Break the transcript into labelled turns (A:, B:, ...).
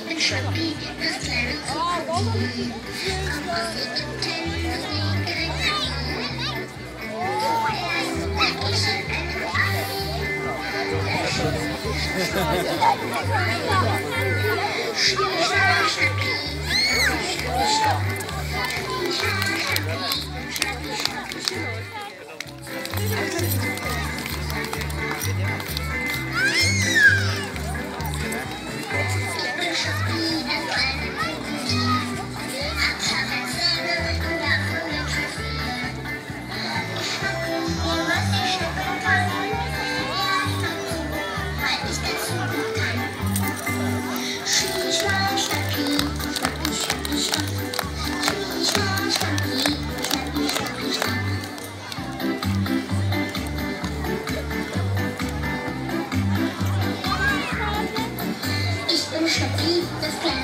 A: bin Schnucki, das kleine Krokodil. Komm aus Ägypten, das dickere Krokodil. Woher sag ich schon eine Schnuppi, Schnuppi, Schnuppi, Schnuppi, Schnuppi, das kleine